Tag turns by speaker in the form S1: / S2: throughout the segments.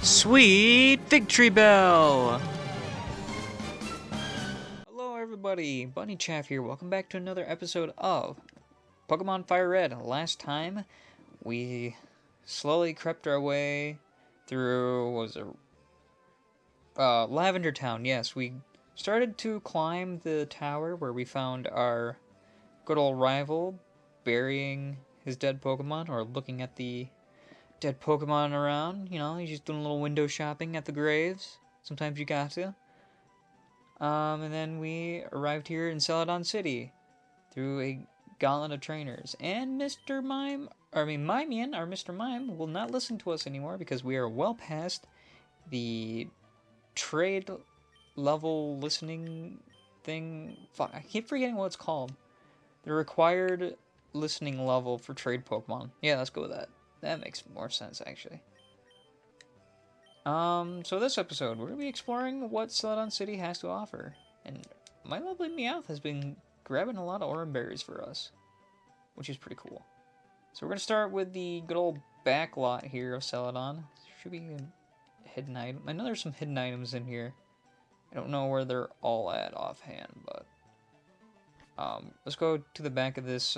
S1: Sweet Victreebel! Hello everybody, Bunny Chaff here. Welcome back to another episode of Pokemon FireRed. Last time, we slowly crept our way through, Lavender Town. Yes, we started to climb the tower where we found our good old rival burying his dead Pokemon, or looking at the dead Pokemon around. You know, he's just doing a little window shopping at the graves. Sometimes you got to. And then we arrived here in Celadon City through a gauntlet of trainers. And Mimian, our Mr. Mime, will not listen to us anymore because we are well past the trade level listening thing. Fuck, I keep forgetting what it's called. The required listening level for trade Pokemon. Yeah, let's go with that. That makes more sense, actually. So this episode, we're going to be exploring what Celadon City has to offer. And my lovely Meowth has been grabbing a lot of Aura Berries for us, which is pretty cool. So we're going to start with the good old back lot here of Celadon. Should be a hidden item. I know there's some hidden items in here. I don't know where they're all at offhand, but let's go to the back of this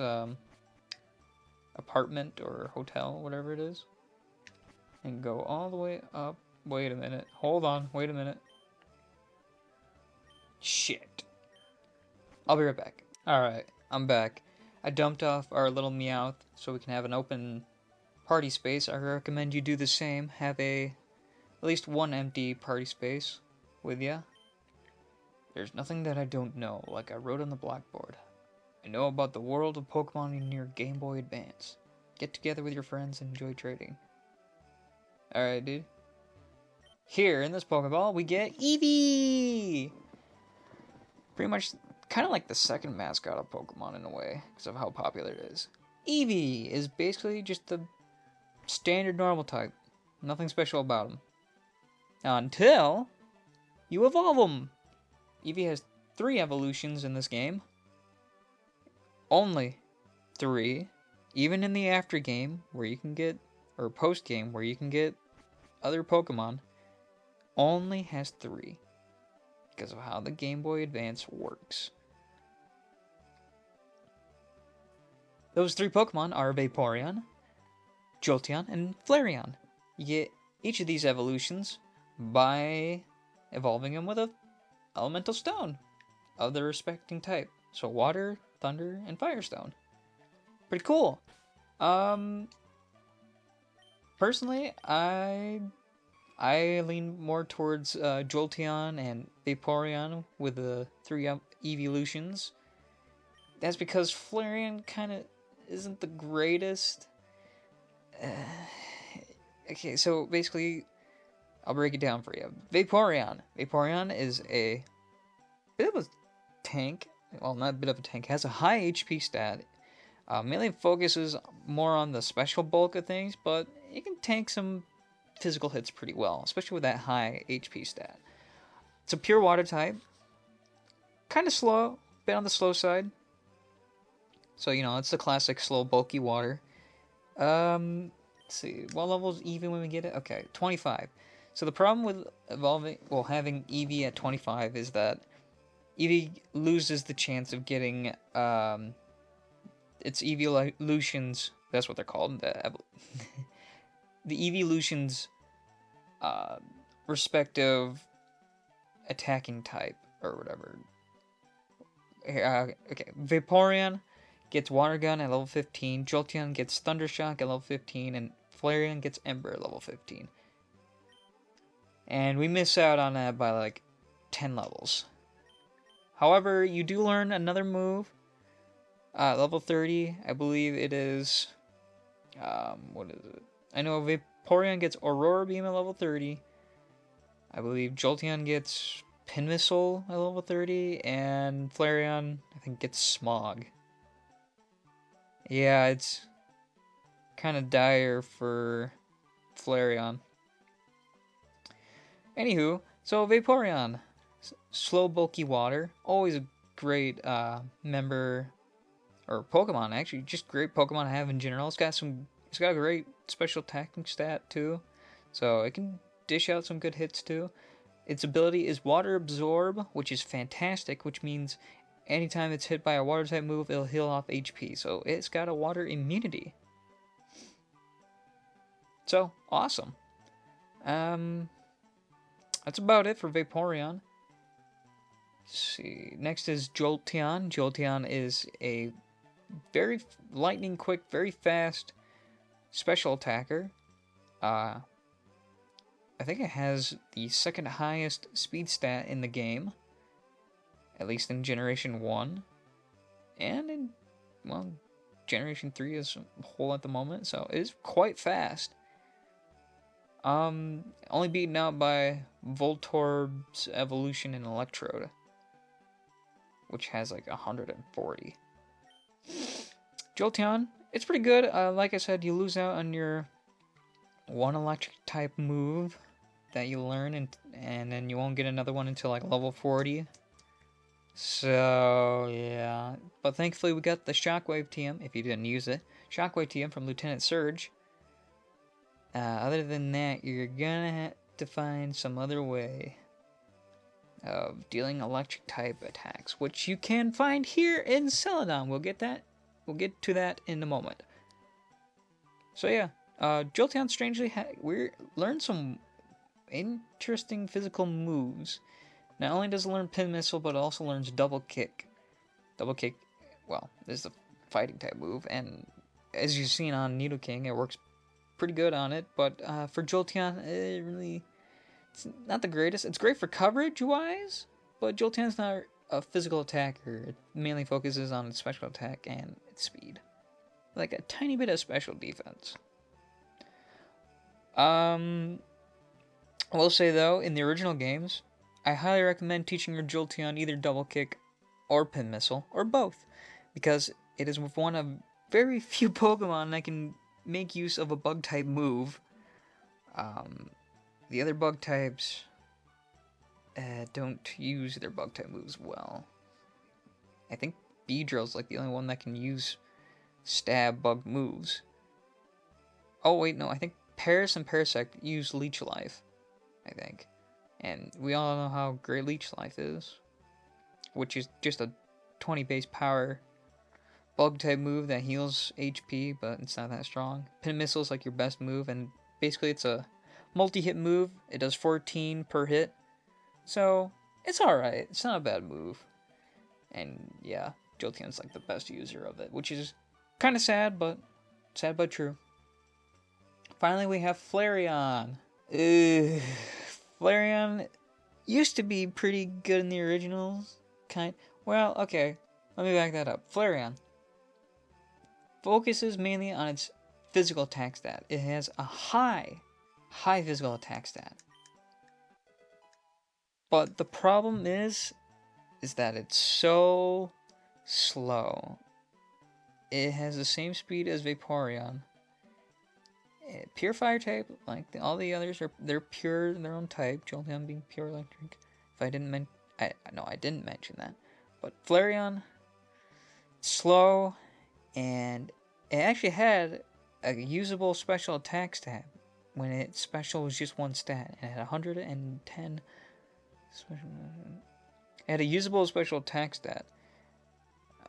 S1: apartment or hotel, whatever it is, and go all the way up. Wait a minute. Hold on. Wait a minute. Shit. I'll be right back. Alright, I'm back. I dumped off our little Meowth so we can have an open party space. I recommend you do the same. Have at least one empty party space with ya. There's nothing that I don't know, like I wrote on the blackboard. I know about the world of Pokemon in your Game Boy Advance. Get together with your friends and enjoy trading. Alright, dude. Here, in this Pokeball, we get Eevee! Pretty much, kind of like the second mascot of Pokemon in a way, because of how popular it is. Eevee is basically just the standard normal type. Nothing special about him. Until you evolve him! Eevee has 3 evolutions in this game. Only 3. Even in the after game, where you can get, or post game, where you can get other Pokemon, only has 3 because of how the Game Boy Advance works. Those 3 Pokemon are Vaporeon, Jolteon, and Flareon. You get each of these evolutions by evolving them with a elemental stone of their respecting type. So water, thunder, and firestone. Pretty cool. Personally, I lean more towards Jolteon and Vaporeon with the 3 evolutions. That's because Flareon kind of isn't the greatest. Okay, so basically, I'll break it down for you. Vaporeon. Vaporeon is a bit of a tank. Well, not a bit of a tank. Has a high HP stat. Mainly focuses more on the special bulk of things, but it can tank some physical hits pretty well, especially with that high HP stat. It's a pure water type. Kind of slow, bit on the slow side. So, you know, it's the classic slow, bulky water. Let's see, what level is Eevee when we get it? Okay, 25. So the problem with having Eevee at 25 is that Eevee loses the chance of getting, its evolutions, that's what they're called, the evolutions, respective attacking type, or whatever. Okay, Vaporeon gets Water Gun at level 15, Jolteon gets Thunder Shock at level 15, and Flareon gets Ember at level 15. And we miss out on that by like 10 levels. However, you do learn another move, level 30, I believe it is, what is it? I know Vaporeon gets Aurora Beam at level 30. I believe Jolteon gets Pin Missile at level 30, and Flareon, I think, gets Smog. Yeah, it's kind of dire for Flareon. Anywho, so Vaporeon, slow, bulky water, always a great member, or Pokemon actually, just great Pokemon to have in general. It's got a great special attacking stat too, so it can dish out some good hits too. Its ability is Water Absorb, which is fantastic, which means anytime it's hit by a water type move, it'll heal off HP. So it's got a water immunity. So, awesome. That's about it for Vaporeon. Let's see. Next is Jolteon. Jolteon is a very lightning quick, very fast special attacker. I think it has the second highest speed stat in the game, at least in Generation 1. And in, well, Generation 3 is a whole at the moment, so it is quite fast. Only beaten out by Voltorb's evolution in Electrode, which has like 140. Jolteon, it's pretty good. Like I said, you lose out on your one electric type move that you learn, and then you won't get another one until like level 40. So yeah, but thankfully we got the Shockwave TM. If you didn't use it, Shockwave TM from Lieutenant Surge. Other than that, you're gonna have to find some other way of dealing electric type attacks, which you can find here in Celadon. We'll get to that in a moment. So yeah, Jolteon strangely we learned some interesting physical moves. Not only does it learn Pin Missile, but it also learns Double Kick. Double Kick, well, this is a fighting type move, and as you've seen on Nidoking, it works pretty good on it, but for Jolteon, it's not the greatest. It's great for coverage-wise, but Jolteon's not a physical attacker. It mainly focuses on its special attack and its speed. Like a tiny bit of special defense. I will say, though, in the original games, I highly recommend teaching your Jolteon either Double Kick or Pin Missile, or both, because it is one of very few Pokemon that can make use of a bug-type move. The other bug types don't use their bug-type moves well. I think Beedrill's like the only one that can use stab bug moves. Oh wait, no, I think Paris and Parasect use Leech Life, I think. And we all know how great Leech Life is, which is just a 20 base power bug type move that heals HP, but it's not that strong. Pin Missile is like your best move, and basically it's a multi-hit move. It does 14 per hit, so it's alright. It's not a bad move. And yeah, Jolteon's like the best user of it, which is kind of sad but true. Finally, we have Flareon. Flareon used to be pretty good in the originals. Well, okay, let me back that up. Flareon focuses mainly on its physical attack stat. It has a high physical attack stat. But the problem is that it's so slow. It has the same speed as Vaporeon. Pure fire type, like all the others they're pure in their own type. Jolteon being pure electric. If I didn't I didn't mention that. But Flareon, slow, and it actually had a usable special attack stat when its special was just one stat, and it had 110 special. It had a usable special attack stat.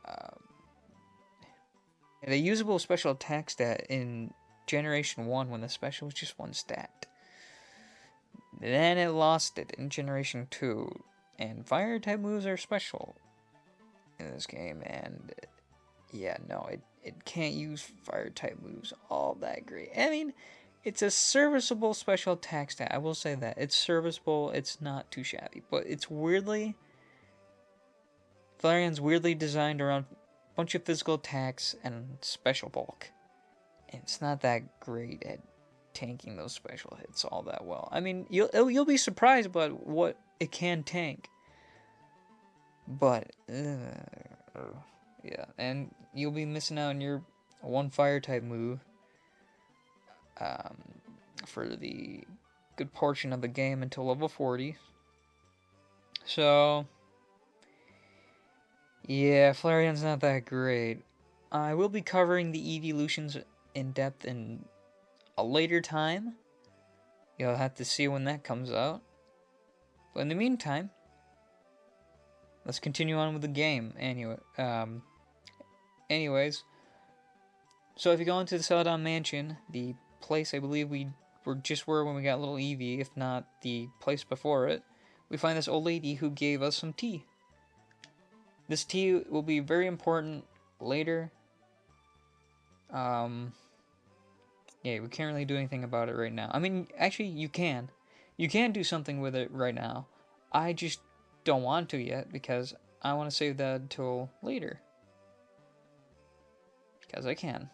S1: It had a usable special attack stat in Generation 1 when the special was just one stat. Then it lost it in Generation 2, and fire type moves are special in this game, and yeah, no, it can't use fire type moves all that great. I mean, it's a serviceable special attack stat, I will say that. It's serviceable, it's not too shabby, but it's Flareon's weirdly designed around a bunch of physical attacks and special bulk. And it's not that great at tanking those special hits all that well. I mean, you'll be surprised by what it can tank. But yeah, and you'll be missing out on your one fire type move for the good portion of the game until level 40. So yeah, Flareon's not that great. I will be covering the evolutions in depth in a later time. You'll have to see when that comes out. But in the meantime, let's continue on with the game. Anyways, so if you go into the Celadon Mansion, the place I believe we were when we got little Evie, if not the place before it, we find this old lady who gave us some tea. This tea will be very important later. Yeah, we can't really do anything about it right now. I mean, actually, you can. You can do something with it right now. I just don't want to yet because I want to save that until later. Because I can.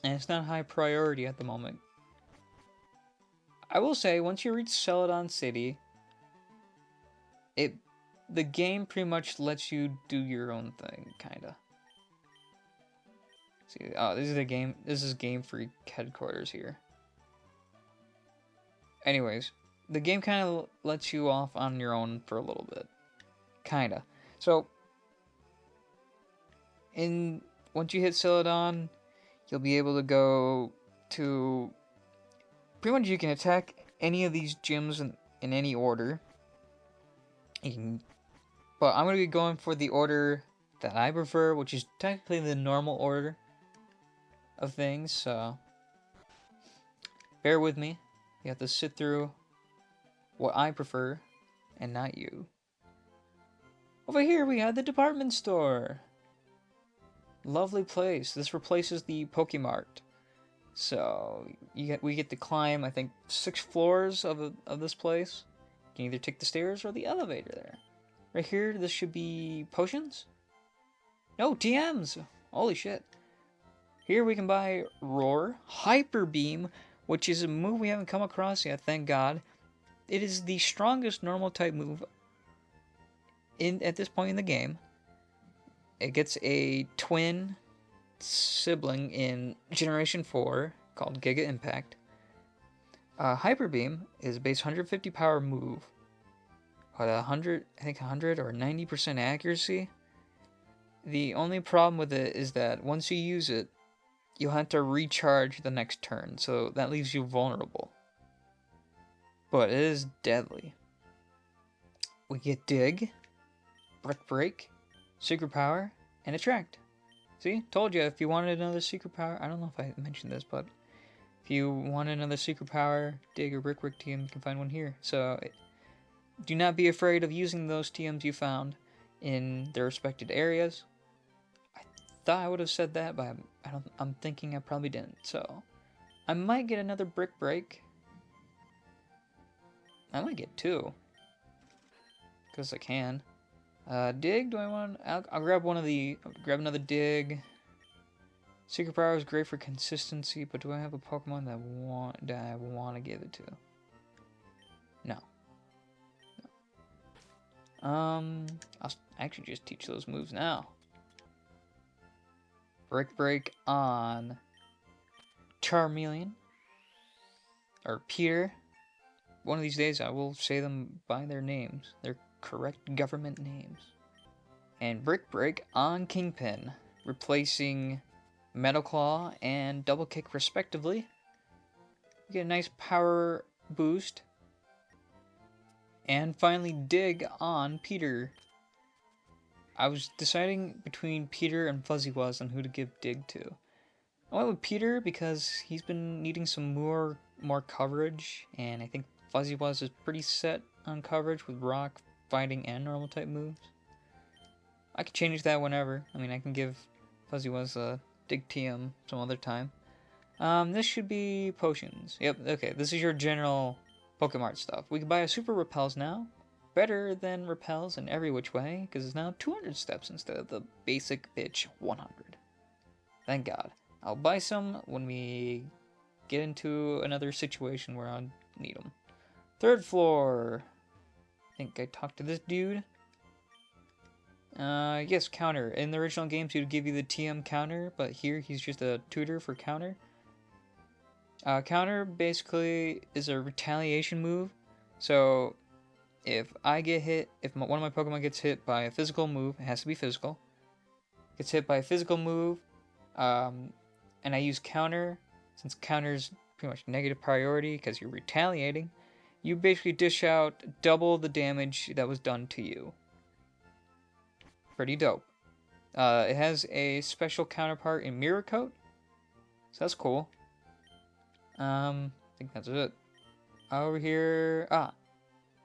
S1: And it's not high priority at the moment. I will say, once you reach Celadon City, the game pretty much lets you do your own thing, kinda. See, oh, this is Game Freak headquarters here. Anyways, the game kind of lets you off on your own for a little bit, kinda. So, once you hit Celadon, you'll be able to go to pretty much you can attack any of these gyms in any order. But I'm gonna be going for the order that I prefer, which is technically the normal order of things, so bear with me. You have to sit through what I prefer and not you. Over here we have the department store. Lovely place. This replaces the Pokemart. So we get to climb, I think, 6 floors of this place. You can either take the stairs or the elevator there. Right here, this should be potions? No, TMs! Holy shit. Here we can buy Roar, Hyper Beam, which is a move we haven't come across yet, thank God. It is the strongest normal type move at this point in the game. It gets a twin sibling in Generation 4 called Giga Impact. Hyper Beam is a base 150 power move. At 100 or 90% accuracy. The only problem with it is that once you use it, you'll have to recharge the next turn, so that leaves you vulnerable. But it is deadly. We get Dig, Brick Break, Secret Power, and Attract. See? Told you, if you wanted another Secret Power, I don't know if I mentioned this, but if you want another Secret Power, Dig or Brick Break TM, you can find one here. So do not be afraid of using those TMs you found in their respected areas. I thought I would have said that, but I'm thinking I probably didn't. So I might get another Brick Break. I might get 2. Because I can. Dig, do I want... I'll grab one of the... grab another Dig. Secret Power is great for consistency, but do I have a Pokemon that I want to give it to? No. I'll actually just teach those moves now. Brick Break on Charmeleon. Or Peter. One of these days I will say them by their names. Their correct government names. And Brick Break on Kingpin. Replacing Metal Claw and Double Kick respectively. You get a nice power boost. And finally, Dig on Peter. I was deciding between Peter and Fuzzy Wuzz on who to give Dig to. I went with Peter because he's been needing some more coverage, and I think Fuzzy Wuzz is pretty set on coverage with rock, fighting, and normal type moves. I could change that whenever. I mean, I can give Fuzzy Wuzz a Dig TM some other time. This should be potions. Yep, okay, this is your general Pokemart stuff. We can buy a Super Repels now. Better than Repels in every which way, because it's now 200 steps instead of the basic bitch 100. Thank God. I'll buy some when we get into another situation where I'll need them. 3rd floor. I think I talked to this dude. Yes, counter. In the original games, he would give you the TM counter, but here he's just a tutor for counter. Counter basically is a retaliation move. So if I get hit, if one of my Pokemon gets hit by a physical move, it has to be physical. Gets hit by a physical move, and I use counter, since counter's pretty much negative priority because you're retaliating. You basically dish out double the damage that was done to you. Pretty dope. It has a special counterpart in Mirror Coat, so that's cool. I think that's it. Over here,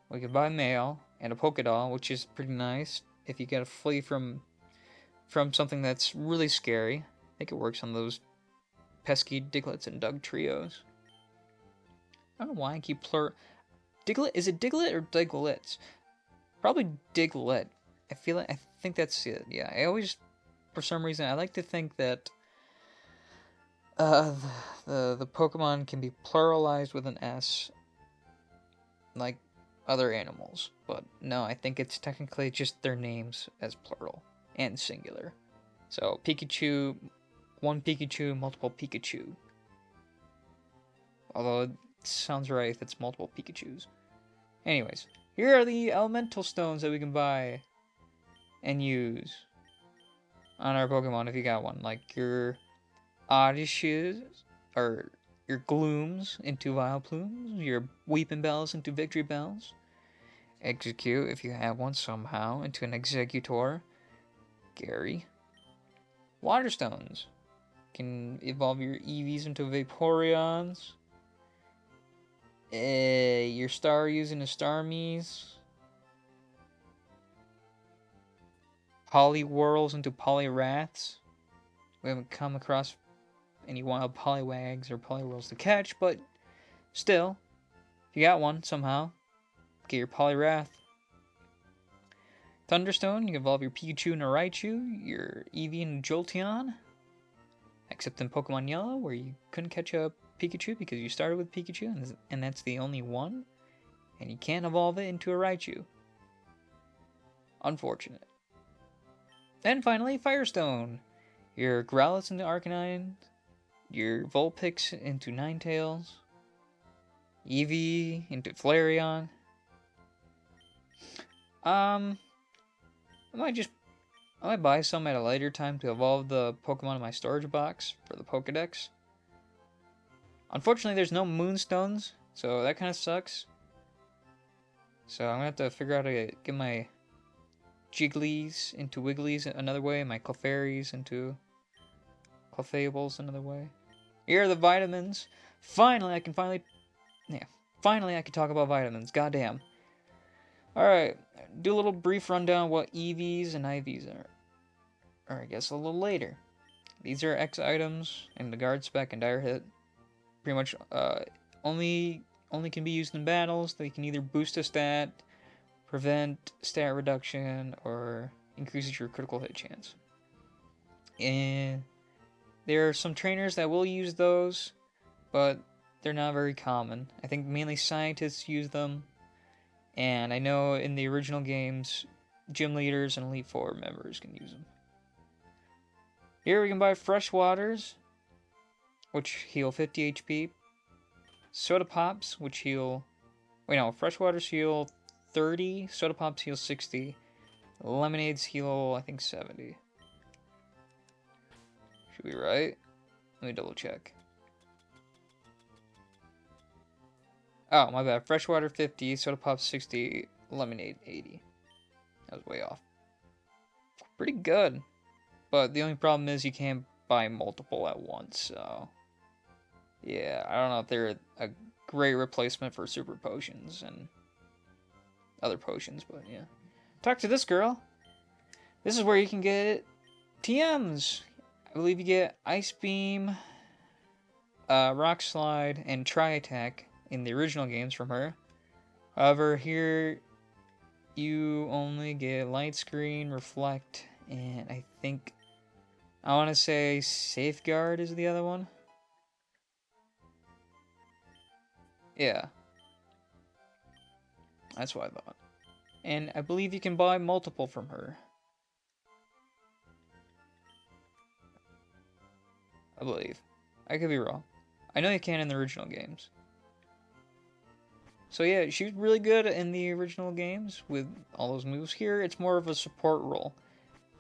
S1: we can buy mail and a polka doll, which is pretty nice if you gotta flee from something that's really scary. I think it works on those pesky Diglets and Doug trios. I don't know why I keep Diglett? Is it Diglett or Diglets? Probably Diglett. I think that's it. Yeah, I always, for some reason, I like to think that the Pokemon can be pluralized with an S, like other animals. But no, I think it's technically just their names as plural and singular. So Pikachu, one Pikachu, multiple Pikachu. Although it sounds right if it's multiple Pikachus. Anyways, here are the elemental stones that we can buy and use on our Pokemon if you got one. Like your Oddishes, or your Glooms into Vileplumes, your Weeping Bells into Victreebels. Execute, if you have one somehow, into an Executor. Gary. Water stones. Can evolve your Eevees into Vaporeons. Your Staryus into Starmies. Poliwhirls into Poliwraths. We haven't come across any wild Poliwags or Poliwhirls to catch, but still, if you got one somehow, get your Poliwrath. Thunderstone, you can evolve your Pikachu into Raichu, your Eevee into Jolteon. Except in Pokemon Yellow, where you couldn't catch a Pikachu because you started with Pikachu, and that's the only one, and you can't evolve it into a Raichu. Unfortunate. And finally, Firestone. Your Growlithe into Arcanine, your Vulpix into Ninetales, Eevee into Flareon. I might buy some at a later time to evolve the Pokemon in my storage box for the Pokedex. Unfortunately, there's no Moonstones, so that kind of sucks. So I'm gonna have to figure out how to get my Jigglies into Wigglies another way, and my Clefairies into Clefables another way. Here are the vitamins. Finally, I can talk about vitamins. Goddamn. Alright, do a little brief rundown of what EVs and IVs are. Or I guess a little later. These are X items in the guard spec and dire hit. Pretty much only can be used in battles. They can either boost a stat, prevent stat reduction, or increases your critical hit chance. And there are some trainers that will use those, but they're not very common. I think mainly scientists use them, and I know in the original games, gym leaders and Elite Four members can use them. Here we can buy Fresh Waters, which heal 50 HP. Soda Pops, which heal... Fresh Waters heal 30, Soda Pops heal 60, Lemonades heal, I think, 70. Should be right? Let me double check. Oh, my bad. Freshwater 50, Soda Pop 60, Lemonade 80. That was way off. Pretty good. But the only problem is you can't buy multiple at once, so... Yeah, I don't know if they're a great replacement for super potions and other potions, but yeah. Talk to this girl. This is where you can get TMs. I believe you get Ice Beam, Rock Slide, and Tri-Attack in the original games from her. However, here you only get Light Screen, Reflect, and I want to say Safeguard is the other one. Yeah. That's what I thought. And I believe you can buy multiple from her. I believe. I could be wrong. I know you can in the original games. So yeah, she was really good in the original games with all those moves. Here, it's more of a support role.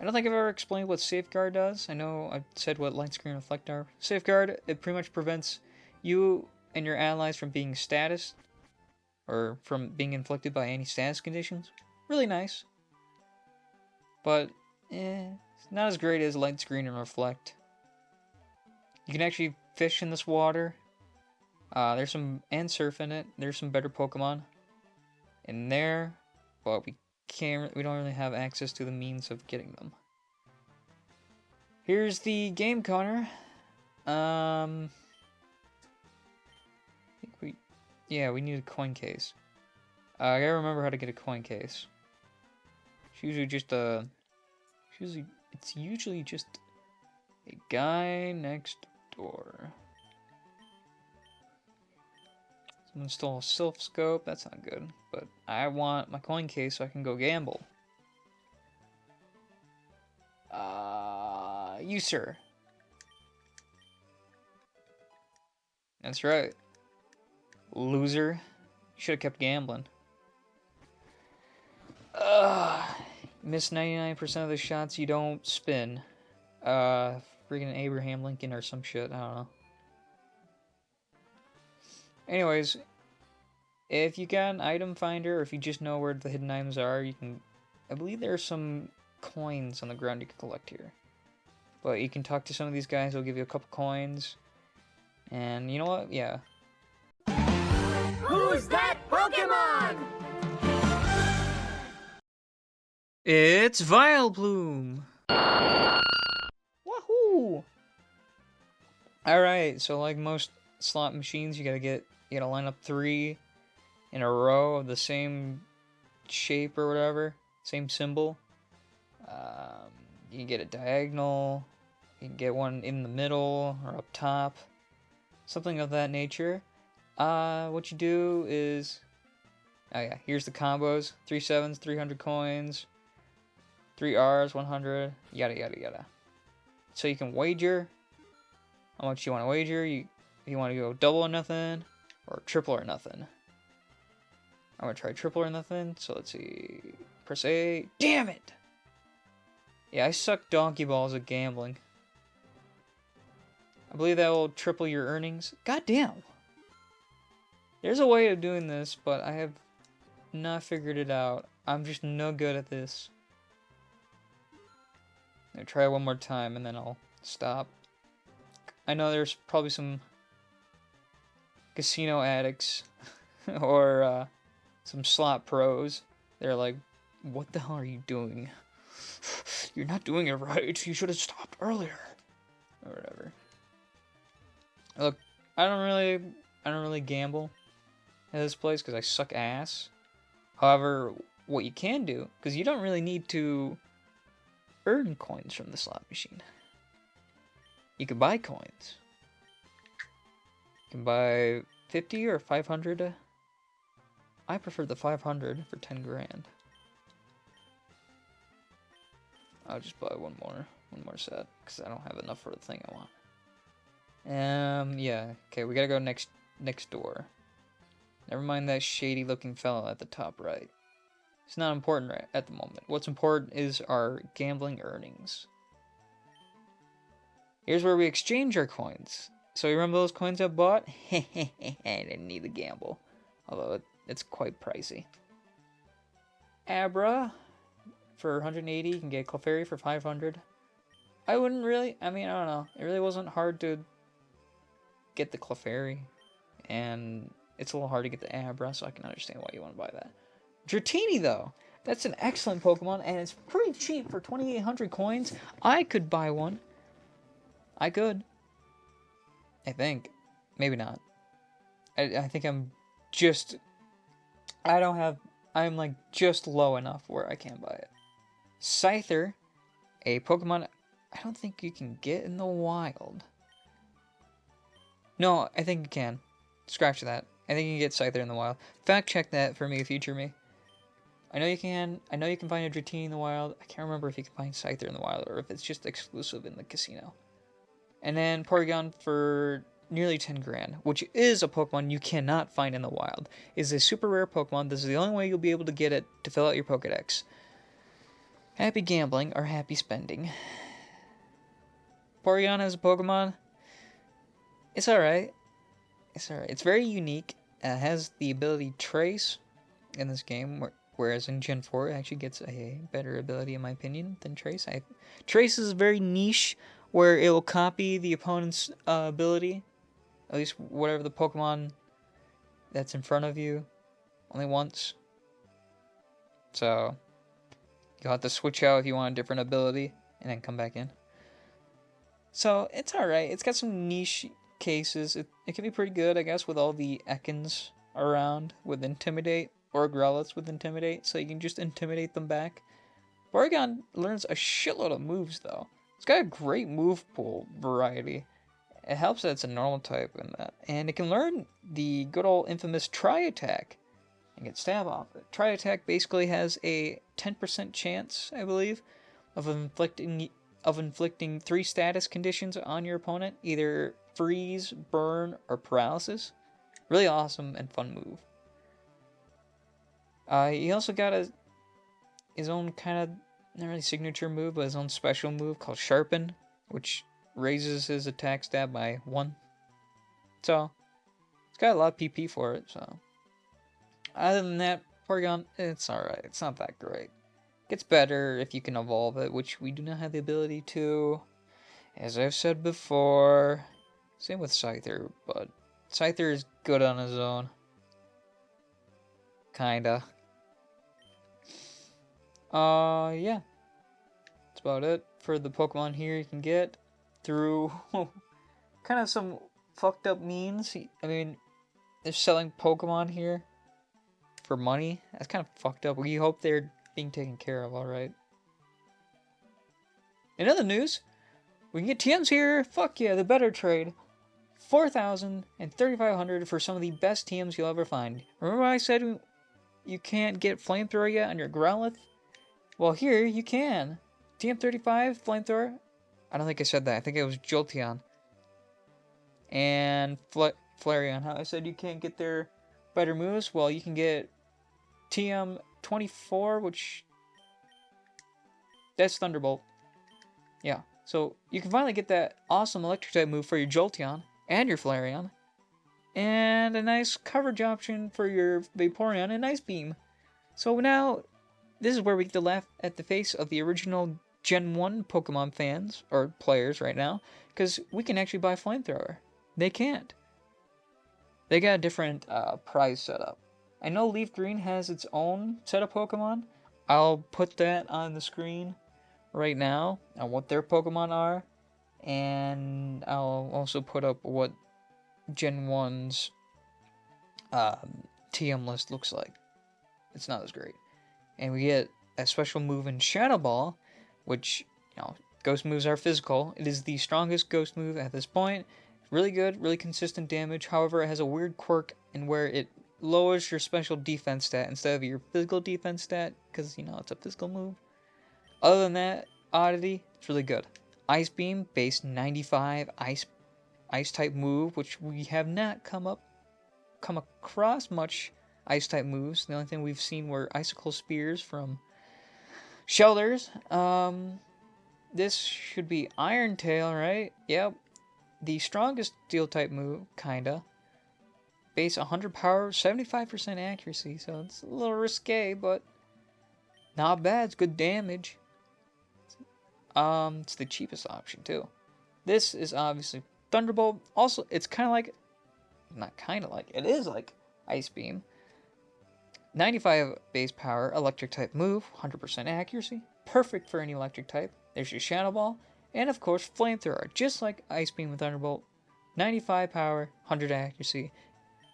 S1: I don't think I've ever explained what Safeguard does. I know I've said what Light Screen and Reflect are. Safeguard, it pretty much prevents you and your allies from being status, or from being inflicted by any status conditions. Really nice. But, it's not as great as Light Screen and Reflect. You can actually fish in this water. And surf in it. There's some better Pokemon in there, but we don't really have access to the means of getting them. Here's the game corner. I think we need a coin case. I gotta remember how to get a coin case. It's usually just it's usually just a guy next door. Someone stole a Sylph Scope. That's not good. But I want my coin case so I can go gamble. You, sir. That's right. Loser. You should have kept gambling. Miss 99% of the shots you don't spin. Freaking Abraham Lincoln or some shit. I don't know. Anyways, if you got an item finder, or if you just know where the hidden items are, you can... I believe there are some coins on the ground you can collect here. But you can talk to some of these guys, they'll give you a couple coins. And you know what? Yeah.
S2: Who's that Pokemon?
S1: It's Vileplume! Wahoo! Alright, so like most slot machines, you gotta line up 3 in a row of the same shape or whatever, same symbol. You can get a diagonal, you can get one in the middle or up top, something of that nature. What you do is, oh yeah, here's the combos: 3 7s, 300 coins, 3 Rs, 100, yada yada yada. So you can wager how much you want to wager. If you want to go double or nothing, or triple or nothing. I'm gonna try triple or nothing, so let's see. Press A. Damn it! Yeah, I suck donkey balls at gambling. I believe that will triple your earnings. God damn! There's a way of doing this, but I have not figured it out. I'm just no good at this. I'll try one more time and then I'll stop. I know there's probably some casino addicts or some slot pros. They're like, what the hell are you doing? You're not doing it right. You should have stopped earlier. Or whatever. Look, I don't really gamble at this place because I suck ass. However, what you can do, because you don't really need to earn coins from the slot machine. You can buy coins. You can buy 50 or 500. I prefer the 500 for 10 grand. I'll just buy one more set because I don't have enough for the thing I want. Yeah. Okay, we gotta go next door. Never mind that shady looking fellow at the top right. It's not important right at the moment. What's important is our gambling earnings. Here's where we exchange our coins. So you remember those coins I bought? I didn't need to gamble. Although it's quite pricey. Abra for 180. You can get Clefairy for 500. I don't know. It really wasn't hard to get the Clefairy. And it's a little hard to get the Abra, so I can understand why you want to buy that. Dratini, though. That's an excellent Pokemon, and it's pretty cheap for 2,800 coins. I could buy one. I could. I think. Maybe not. I think I'm like just low enough where I can buy it. Scyther, a Pokemon I don't think you can get in the wild. No, I think you can. Scratch that. I think you can get Scyther in the wild. Fact check that for me, future me. I know you can. I know you can find a Dratini in the wild. I can't remember if you can find Scyther in the wild or if it's just exclusive in the casino. And then Porygon for nearly 10 grand, which is a Pokemon you cannot find in the wild. It's a super rare Pokemon. This is the only way you'll be able to get it to fill out your Pokedex. Happy gambling or happy spending. Porygon as a Pokemon, it's alright. It's alright. It's very unique. It has the ability Trace in this game, whereas in Gen 4 it actually gets a better ability, in my opinion, than Trace. Trace is very niche, where it will copy the opponent's ability, at least whatever the Pokemon that's in front of you, only once. So you'll have to switch out if you want a different ability, and then come back in. So it's alright. It's got some niche cases. It can be pretty good, I guess, with all the Ekans around with Intimidate, or Growlithe with Intimidate, so you can just intimidate them back. Porygon learns a shitload of moves, though. It's got a great move pool variety. It helps that it's a normal type in that. And it can learn the good old infamous Tri-Attack and get stab off it. Tri-Attack basically has a 10% chance, I believe, of inflicting 3 status conditions on your opponent, either freeze, burn, or paralysis. Really awesome and fun move. He also got his own kind of, not really signature move, but his own special move called Sharpen, which raises his attack stat by 1. So, it's got a lot of PP for it, so. Other than that, Porygon, it's alright. It's not that great. Gets better if you can evolve it, which we do not have the ability to. As I've said before, same with Scyther, but Scyther is good on his own. Kinda. Yeah. That's about it for the Pokemon here you can get through kind of some fucked up means. I mean, they're selling Pokemon here for money. That's kind of fucked up. We hope they're being taken care of, alright. In other news, we can get TMs here. Fuck yeah, the better trade. 4,000 and 3,500 for some of the best TMs you'll ever find. Remember I said you can't get Flamethrower yet on your Growlithe? Well, here you can. TM35, Flamethrower. I don't think I said that. I think it was Jolteon. And Flareon. How I said you can't get their better moves? Well, you can get TM24, which... that's Thunderbolt. Yeah. So, you can finally get that awesome Electric-type move for your Jolteon and your Flareon. And a nice coverage option for your Vaporeon and Ice Beam. So now, this is where we get to laugh at the face of the original Gen 1 Pokemon fans, or players right now, because we can actually buy Flamethrower. They can't. They got a different prize setup. I know Leaf Green has its own set of Pokemon. I'll put that on the screen right now on what their Pokemon are, and I'll also put up what Gen 1's TM list looks like. It's not as great. And we get a special move in Shadow Ball, which, you know, ghost moves are physical. It is the strongest ghost move at this point. Really good, really consistent damage. However, it has a weird quirk in where it lowers your special defense stat instead of your physical defense stat, because, you know, it's a physical move. Other than that oddity, it's really good. Ice Beam, base 95, ice type move, which we have not come across much ice type moves. The only thing we've seen were Icicle Spears from Shelters. This should be Iron Tail, right? Yep. The strongest steel type move, kinda. Base 100 power, 75% accuracy, so it's a little risque, but not bad. It's good damage. It's the cheapest option too. This is obviously Thunderbolt. Also, it's kind of like, not kind of like, it is like Ice Beam. 95 base power, electric type move, 100% accuracy, perfect for any electric type. There's your Shadow Ball, and of course Flamethrower, just like Ice Beam and Thunderbolt. 95 power, 100 accuracy.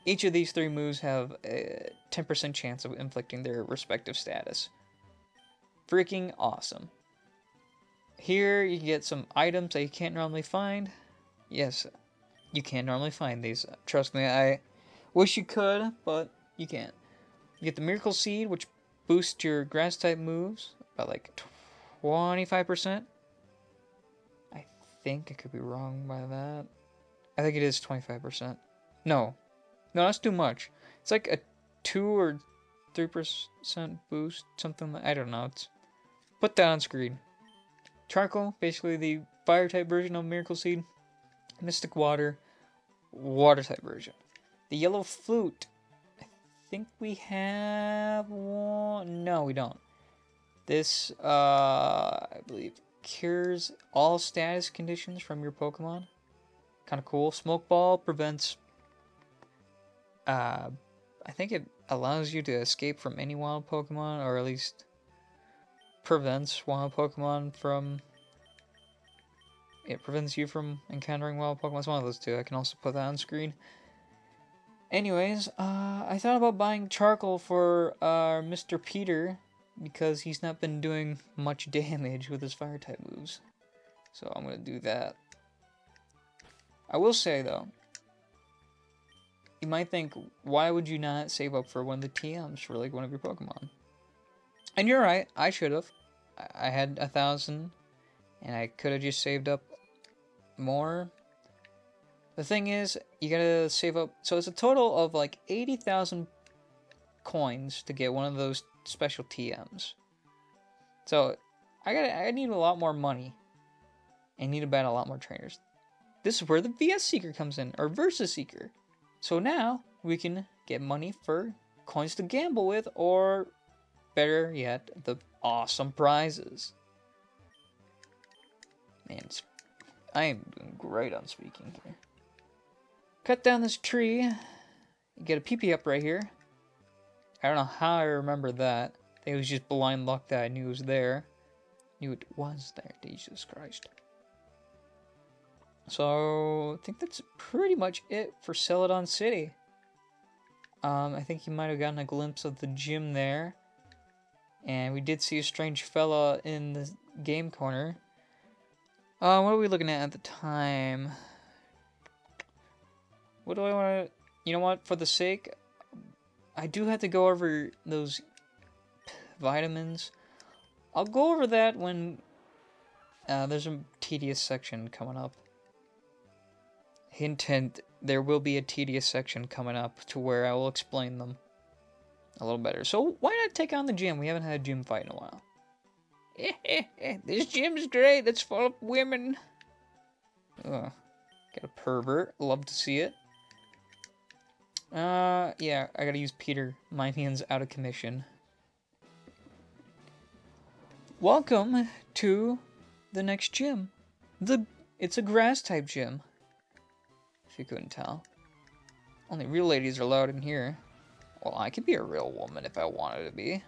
S1: Each of these 3 moves have a 10% chance of inflicting their respective status. Freaking awesome. Here you can get some items that you can't normally find. Yes, you can't normally find these. Trust me, I wish you could, but you can't. You get the Miracle Seed, which boosts your grass type moves by like 25%. I think I could be wrong by that. I think it is 25%. No, that's too much. It's like a 2 or 3% boost, something like, I don't know. Put that on screen. Charcoal, basically the fire type version of Miracle Seed. Mystic Water, water type version. The yellow flute. I think we have one. No, we don't. This, I believe, cures all status conditions from your Pokemon. Kind of cool. Smoke Ball prevents, I think it allows you to escape from any wild Pokemon, or at least prevents wild Pokemon from... It prevents you from encountering wild Pokemon. It's one of those two. I can also put that on screen. Anyways, I thought about buying charcoal for Mr. Peter, because he's not been doing much damage with his fire type moves. So I'm gonna do that. I will say though, you might think, why would you not save up for one of the TMs for like one of your Pokemon? And you're right, I should have. I had 1,000, and I could have just saved up more. The thing is, you gotta save up. So it's a total of like 80,000 coins to get one of those special TMs. So I need a lot more money. I need to battle a lot more trainers. This is where the VS Seeker comes in, or Versus Seeker. So now we can get money for coins to gamble with, or better yet, the awesome prizes. Man, I am doing great on speaking here. Cut down this tree. Get a PP up right here. I don't know how I remember that. I think it was just blind luck that I knew it was there. Knew it was there. Jesus Christ. So, I think that's pretty much it for Celadon City. I think you might have gotten a glimpse of the gym there. And we did see a strange fella in the game corner. What are we looking at the time? What do I want to... You know what? For the sake... I do have to go over those vitamins. I'll go over that when there's a tedious section coming up. Hint, hint, there will be a tedious section coming up to where I will explain them a little better. So why not take on the gym? We haven't had a gym fight in a while. This gym's great. It's full of women. Ugh. Got a pervert. Love to see it. Yeah, I gotta use Peter. My hand's out of commission. Welcome to the next gym. It's a grass type gym. If you couldn't tell. Only real ladies are allowed in here. Well, I could be a real woman if I wanted to be.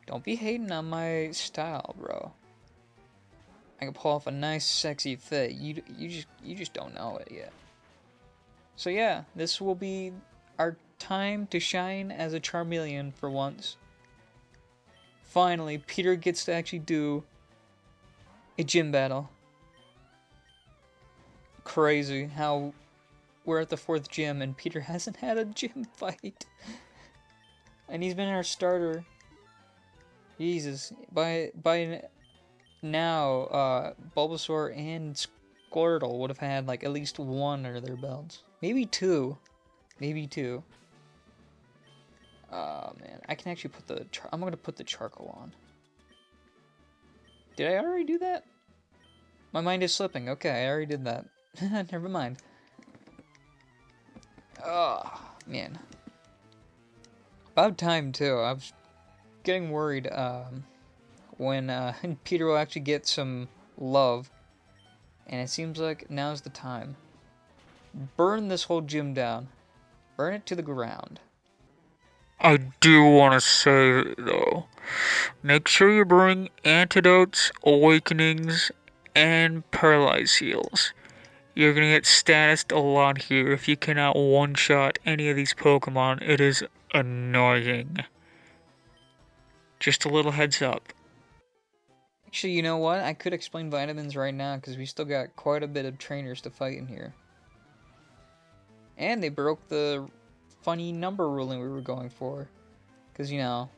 S1: Don't be hating on my style, bro. I can pull off a nice, sexy fit. You just don't know it yet. So yeah, this will be our time to shine as a Charmeleon for once. Finally, Peter gets to actually do a gym battle. Crazy how we're at the 4th gym and Peter hasn't had a gym fight. And he's been our starter. Jesus. By now, Bulbasaur and Squirtle would have had like at least one under their belts. Maybe two. Maybe two. Oh man, I can actually put the... I'm gonna put the charcoal on. Did I already do that? My mind is slipping. Okay, I already did that. Never mind. Oh, man. About time, too. I was getting worried when Peter will actually get some love. And it seems like now's the time. Burn this whole gym down. Burn it to the ground. I do want to say, though, make sure you bring antidotes, awakenings, and paralyze heals. You're gonna get statused a lot here if you cannot one-shot any of these Pokemon. It is annoying. Just a little heads up. Actually, you know what? I could explain vitamins right now because we still got quite a bit of trainers to fight in here. And they broke the funny number ruling we were going for. Because, you know,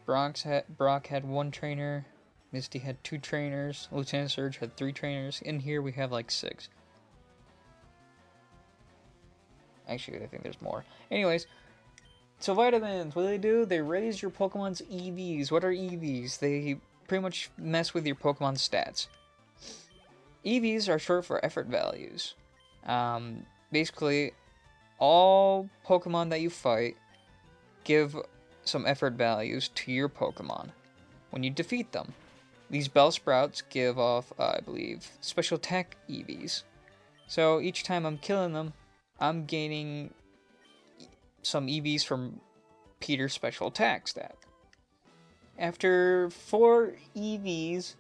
S1: Brock had 1 trainer, Misty had 2 trainers, Lieutenant Surge had 3 trainers. In here we have like 6. Actually, I think there's more. Anyways, so vitamins, what do? They raise your Pokemon's EVs. What are EVs? They pretty much mess with your Pokemon's stats. EVs are short for effort values. Basically, all Pokemon that you fight give some effort values to your Pokemon when you defeat them. These Bellsprouts give off, I believe, special attack EVs. So each time I'm killing them, I'm gaining some EVs from Peter's special attack stat. After 4 EVs,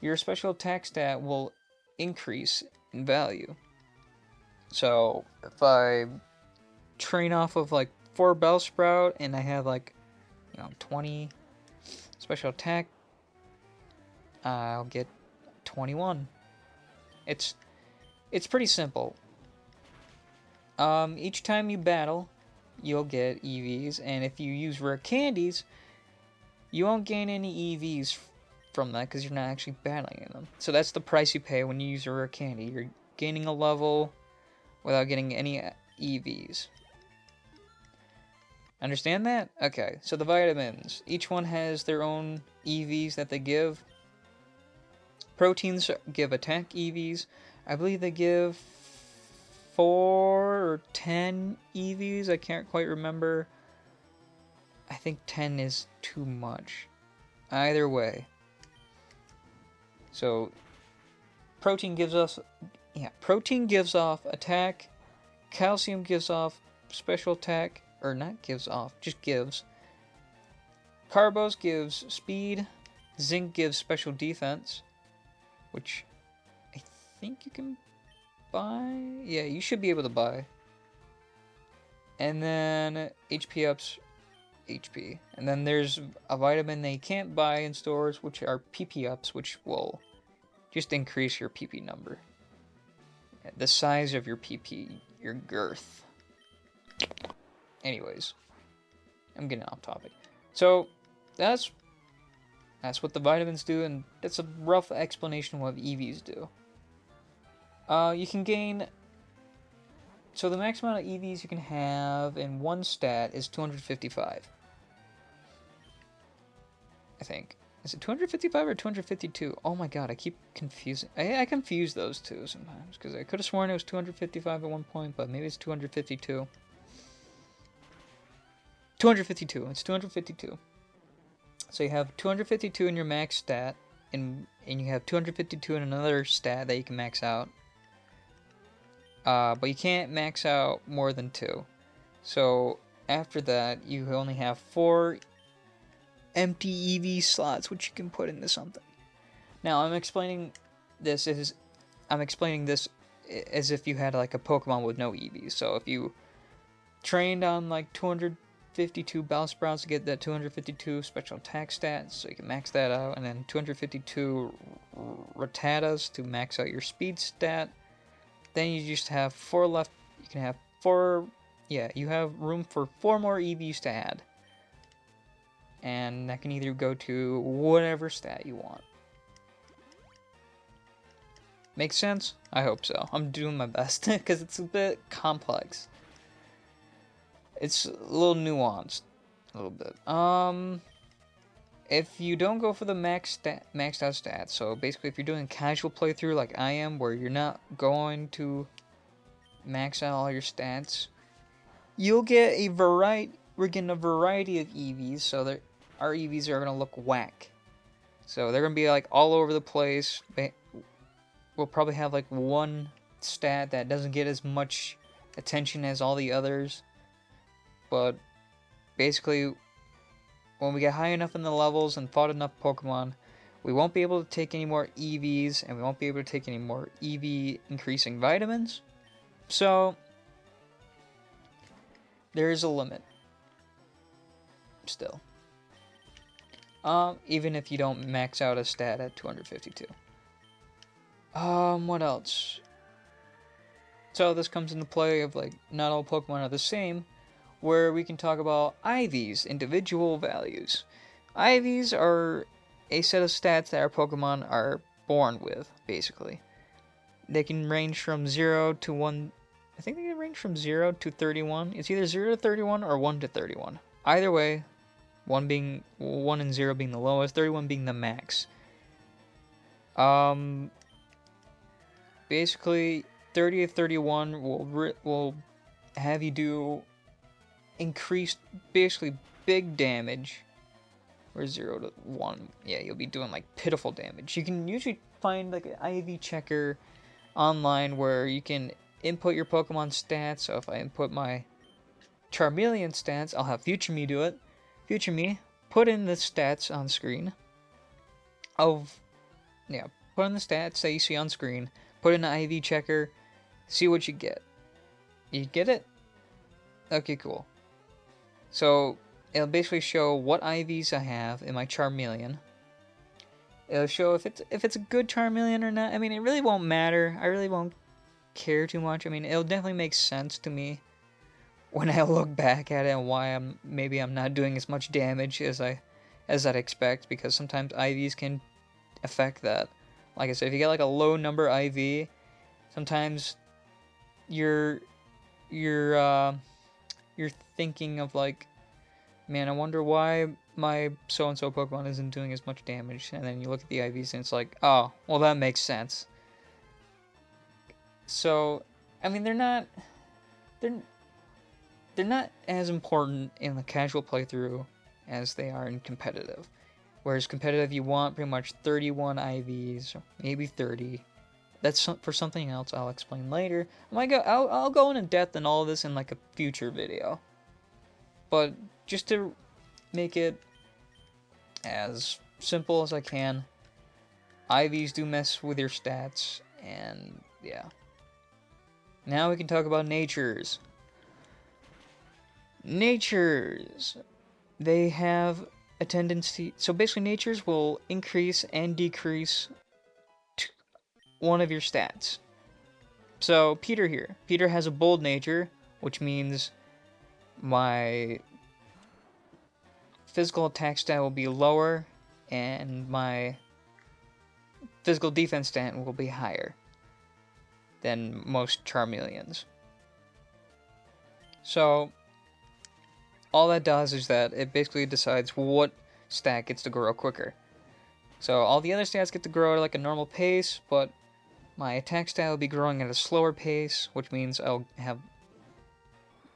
S1: your special attack stat will increase in value. So if I train off of like 4 Bellsprout and I have like 20 special attack, I'll get 21. It's pretty simple. Each time you battle, you'll get EVs, and if you use rare candies, you won't gain any EVs from that because you're not actually battling in them. So that's the price you pay when you use a rare candy. You're gaining a level without getting any EVs. Understand that? Okay, so the vitamins. Each one has their own EVs that they give. Proteins give attack EVs. I believe they give 4 or 10 EVs. I can't quite remember. I think 10 is too much. Either way. So, protein gives off attack. Calcium gives off special attack. Or not gives off, just gives. Carbos gives speed. Zinc gives special defense. Which I think you can buy? Yeah, you should be able to buy. And then HP ups HP. And then there's a vitamin they can't buy in stores, which are PP ups, which will just increase your PP number. The size of your PP, your girth. Anyways, I'm getting off topic. So, that's what the vitamins do, and that's a rough explanation of what EVs do. You can gain... So the max amount of EVs you can have in one stat is 255. I think. Is it 255 or 252? Oh my god, I keep confusing. I confuse those two sometimes, because I could have sworn it was 255 at one point, but maybe it's 252. 252. It's 252. So you have 252 in your max stat, and you have 252 in another stat that you can max out. But you can't max out more than 2. So after that, you only have 4 empty EV slots which you can put into something. Now I'm explaining this as if you had like a Pokemon with no EVs. So if you trained on like 252 Bellsprouts to get that 252 special attack stats, so you can max that out, and then 252 Rattatas to max out your speed stat. Then you just have 4 left. You can have 4. Yeah, you have room for 4 more EVs to add. And that can either go to whatever stat you want. Make sense? I hope so. I'm doing my best because it's a bit complex. It's a little nuanced, a little bit. If you don't go for the maxed out stats, so basically if you're doing a casual playthrough like I am, where you're not going to max out all your stats, you'll get a variety. We're getting a variety of EVs, so our EVs are gonna look whack. So they're gonna be like all over the place. We'll probably have like one stat that doesn't get as much attention as all the others. But basically, when we get high enough in the levels and fought enough Pokemon, we won't be able to take any more EVs, and we won't be able to take any more EV increasing vitamins. So, there is a limit. Still. Even if you don't max out a stat at 252. What else? So this comes into play of like, not all Pokemon are the same, where we can talk about IVs, individual values. IVs are a set of stats that our Pokemon are born with, basically. They can range from 0 to 1. I think they can range from 0 to 31. It's either 0 to 31 or 1 to 31. Either way, 1 and 0 being the lowest, 31 being the max. Basically, 30 to 31 will have you do increased, basically big damage. Or 0 to 1. Yeah, you'll be doing like pitiful damage. You can usually find like an IV checker online where you can input your Pokemon stats. So if I input my Charmeleon stats, I'll have Future Me do it. Future Me, put in the stats on screen of, yeah, put in the stats that you see on screen, put in an IV checker, see what you get. You get it? Okay, cool. So it'll basically show what IVs I have in my Charmeleon. It'll show if it's a good Charmeleon or not. I mean, it really won't matter. I really won't care too much. I mean, it'll definitely make sense to me when I look back at it and why I'm not doing as much damage as I'd expect, because sometimes IVs can affect that. Like I said, if you get like a low number IV, sometimes you're thinking of like, man, I wonder why my so-and-so Pokemon isn't doing as much damage. And then you look at the IVs and it's like, oh, well, that makes sense. So, I mean, they're not as important in the casual playthrough as they are in competitive. Whereas competitive, you want pretty much 31 IVs, maybe 30. That's for something else I'll explain later. I'll go into depth in all of this in like a future video. But just to make it as simple as I can, IVs do mess with your stats, and yeah. Now we can talk about natures. Natures, they have a tendency, so basically natures will increase and decrease one of your stats. So Peter has a bold nature, which means my physical attack stat will be lower and my physical defense stat will be higher than most Charmeleons. So all that does is that it basically decides what stat gets to grow quicker. So all the other stats get to grow at like a normal pace, but my attack stat will be growing at a slower pace, which means I'll have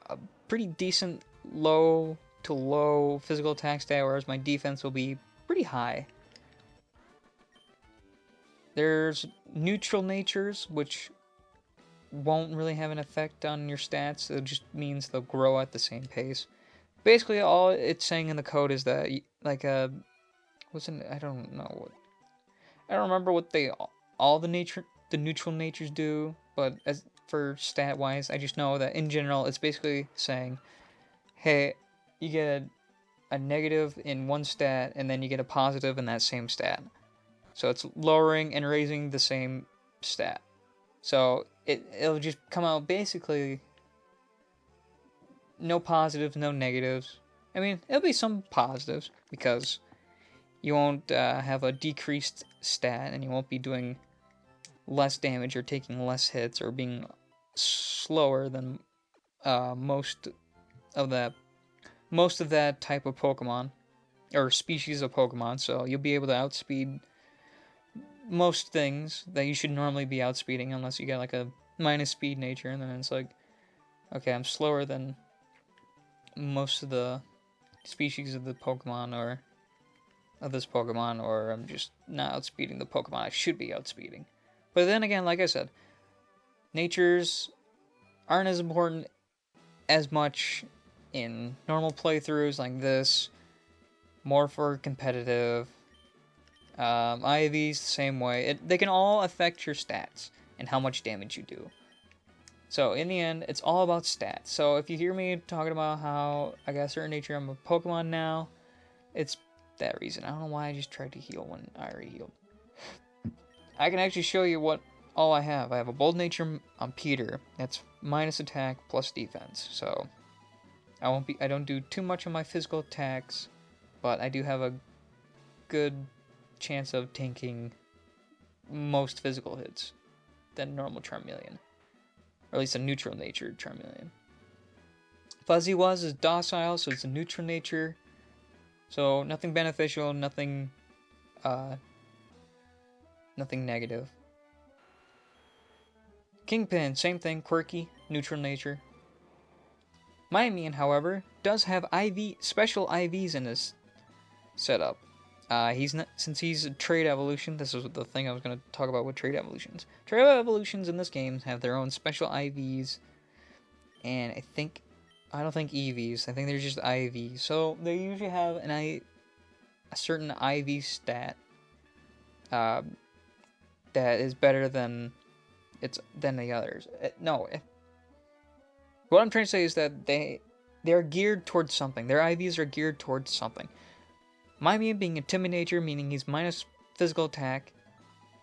S1: a pretty decent low to low physical attack stat, whereas my defense will be pretty high. There's neutral natures, which won't really have an effect on your stats. It just means they'll grow at the same pace. Basically, all it's saying in the code is that, like, I don't know what, I don't remember what all the neutral natures do, but as for stat wise, I just know that in general, it's basically saying, hey, you get a negative in one stat, and then you get a positive in that same stat. So it's lowering and raising the same stat. So it'll just come out basically no positives, no negatives. I mean, it'll be some positives because you won't have a decreased stat and you won't be doing less damage or taking less hits or being slower than most of that type of Pokemon or species of Pokemon. So you'll be able to outspeed most things that you should normally be outspeeding, unless you get like a minus speed nature, and then it's like, okay, I'm slower than most of the species of the Pokemon or of this Pokemon, or I'm just not outspeeding the Pokemon I should be outspeeding. But then again, like I said, natures aren't as important as much in normal playthroughs like this, more for competitive. IVs the same way. They can all affect your stats and how much damage you do. So in the end, it's all about stats. So if you hear me talking about how I got a certain nature, I'm a Pokemon now, it's that reason. I don't know why I just tried to heal when I already healed. I can actually show you what all I have. I have a bold nature on Peter. That's minus attack plus defense. So I don't do too much on my physical attacks, but I do have a good chance of tanking most physical hits than normal Charmeleon. Or at least a neutral natured Charmeleon. Fuzzy Wuzz is docile, so it's a neutral nature. So nothing beneficial, nothing negative. Kingpin, same thing, quirky, neutral nature. My Mean, however, does have special IVs in his setup. He's not, since he's a trait evolution. This is the thing I was going to talk about with trait evolutions. Trait evolutions in this game have their own special IVs, and I don't think EVs. I think they're just IVs. So they usually have a certain IV stat uh, that is better than the others. No, what I'm trying to say is that they're geared towards something. Their IVs are geared towards something. My Mean being Intimidator, meaning he's minus physical attack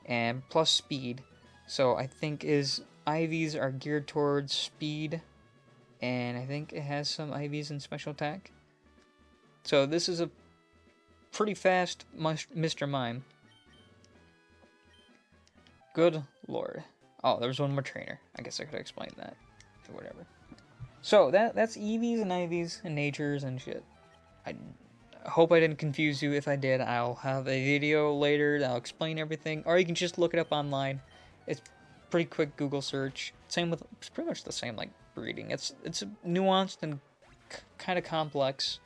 S1: and plus speed. So I think his IVs are geared towards speed, and I think it has some IVs in special attack. So this is a pretty fast Mr. Mime. Good lord. Oh, there was one more trainer. I guess I could explain that. Or whatever. So that's EVs and IVs and natures and shit. I hope I didn't confuse you. If I did, I'll have a video later that'll explain everything. Or you can just look it up online. It's pretty quick Google search. Same with, it's pretty much the same like breeding. It's nuanced and kind of complex.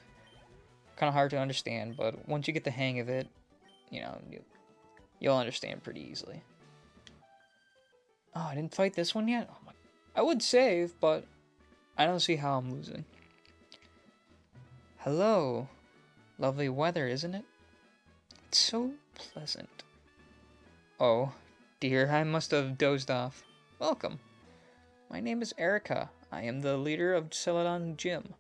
S1: Kind of hard to understand, but once you get the hang of it, you know, you'll understand pretty easily. Oh, I didn't fight this one yet? Oh my, I would save, but I don't see how I'm losing. Hello. Lovely weather, isn't it? It's so pleasant. Oh, dear, I must have dozed off. Welcome. My name is Erica. I am the leader of Celadon Gym.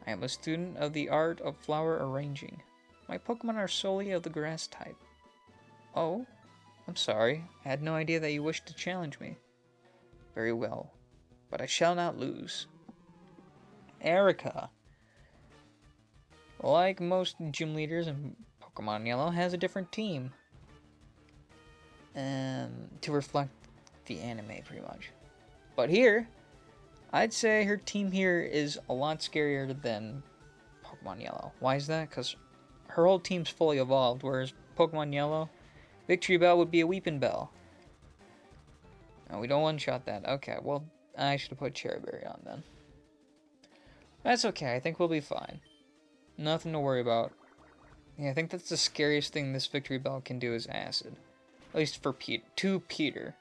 S1: I am a student of the art of flower arranging. My Pokemon are solely of the grass type. Oh, I'm sorry. I had no idea that you wished to challenge me. Very well, but I shall not lose. Erica. Like most gym leaders in Pokemon Yellow, has a different team. To reflect the anime, pretty much. But here, I'd say her team here is a lot scarier than Pokemon Yellow. Why is that? Because her whole team's fully evolved, whereas Pokemon Yellow, Victreebel would be a Weepinbell. No, we don't one-shot that. Okay, well, I should have put Cherry Berry on then. That's okay, I think we'll be fine. Nothing to worry about. Yeah, I think that's the scariest thing this Victreebel can do is Acid. At least for Peter.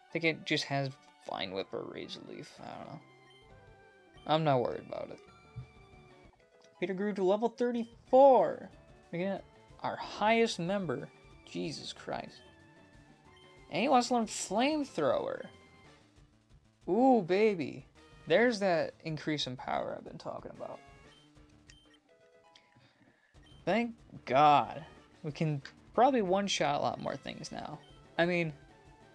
S1: I think it just has Vine Whip or Razor Leaf. I don't know. I'm not worried about it. Peter grew to level 34. We get our highest member. Jesus Christ. And he wants to learn Flamethrower. Ooh, baby. There's that increase in power I've been talking about. Thank God. We can probably one-shot a lot more things now. I mean,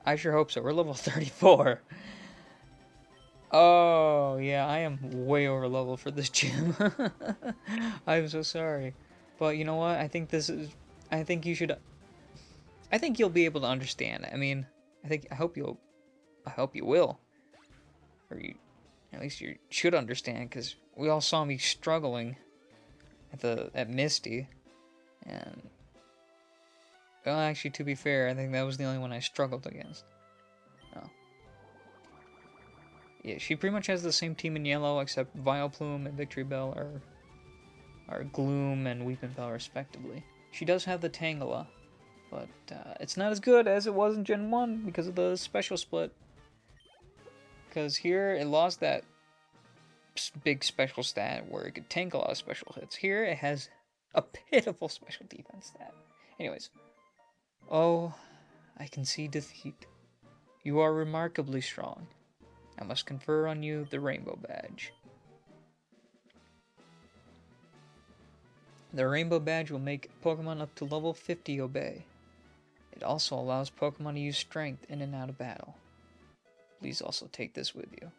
S1: I sure hope so. We're level 34. Oh, yeah, I am way over level for this gym. I'm so sorry. But you know what? I think you'll be able to understand. I mean, I hope you will. Or at least you should understand, because we all saw me struggling at Misty. And, well, actually, to be fair, I think that was the only one I struggled against. Oh. Yeah, she pretty much has the same team in Yellow, except Vileplume and Victreebel are Gloom and Weepinbell, respectively. She does have the Tangela, but it's not as good as it was in Gen 1 because of the special split. Because here, it lost that big special stat where it could tank a lot of special hits. Here, it has a pitiful special defense stat. Anyways. Oh, I can see defeat. You are remarkably strong. I must confer on you the Rainbow Badge. The Rainbow Badge will make Pokemon up to level 50 obey. It also allows Pokemon to use Strength in and out of battle. Please also take this with you.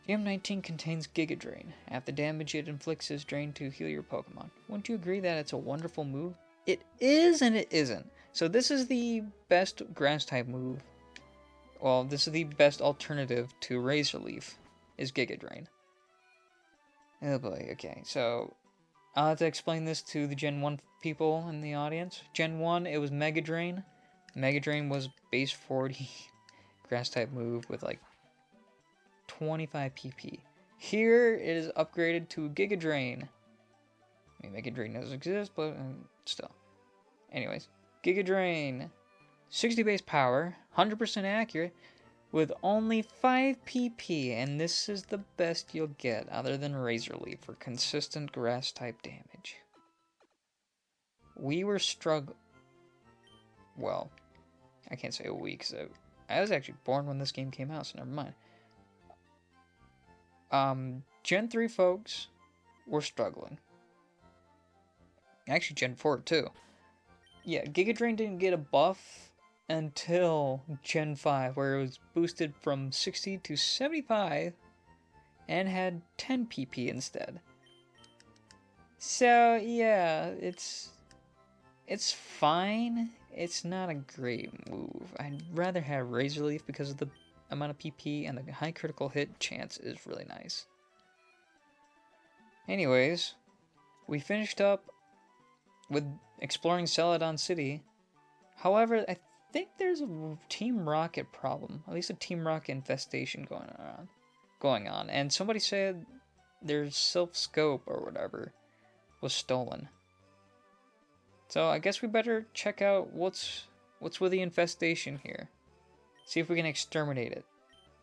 S1: GM19 contains Giga Drain. Half the damage it inflicts is drained to heal your Pokemon. Wouldn't you agree that it's a wonderful move? It is and it isn't. So this is the best Grass-type move. Well, this is the best alternative to Razor Leaf, is Giga Drain. Oh boy, okay, so I'll have to explain this to the Gen 1 people in the audience. Gen 1, it was Mega Drain. Mega Drain was base 40 Grass-type move with like 25 PP. Here it is upgraded to Giga Drain. I mean, Mega Drain doesn't exist, but still. Anyways, Giga Drain. 60 base power, 100% accurate, with only 5 PP, and this is the best you'll get other than Razor Leaf for consistent grass type damage. We were well, I can't say a week, because I was actually born when this game came out, so never mind. Gen 3 folks were struggling. Actually, Gen 4 too. Yeah, Giga Drain didn't get a buff until Gen 5, where it was boosted from 60 to 75 and had 10 PP instead. So, yeah, it's fine. It's not a great move. I'd rather have Razor Leaf because of the amount of PP, and the high critical hit chance is really nice. Anyways, we finished up with exploring Celadon City. However, I think there's a Team Rocket problem, at least a Team Rocket infestation going on, and somebody said their self-scope or whatever was stolen. So I guess we better check out what's with the infestation here. See if we can exterminate it.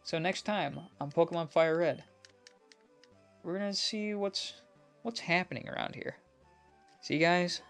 S1: So next time on Pokemon FireRed, we're gonna see what's happening around here. See you guys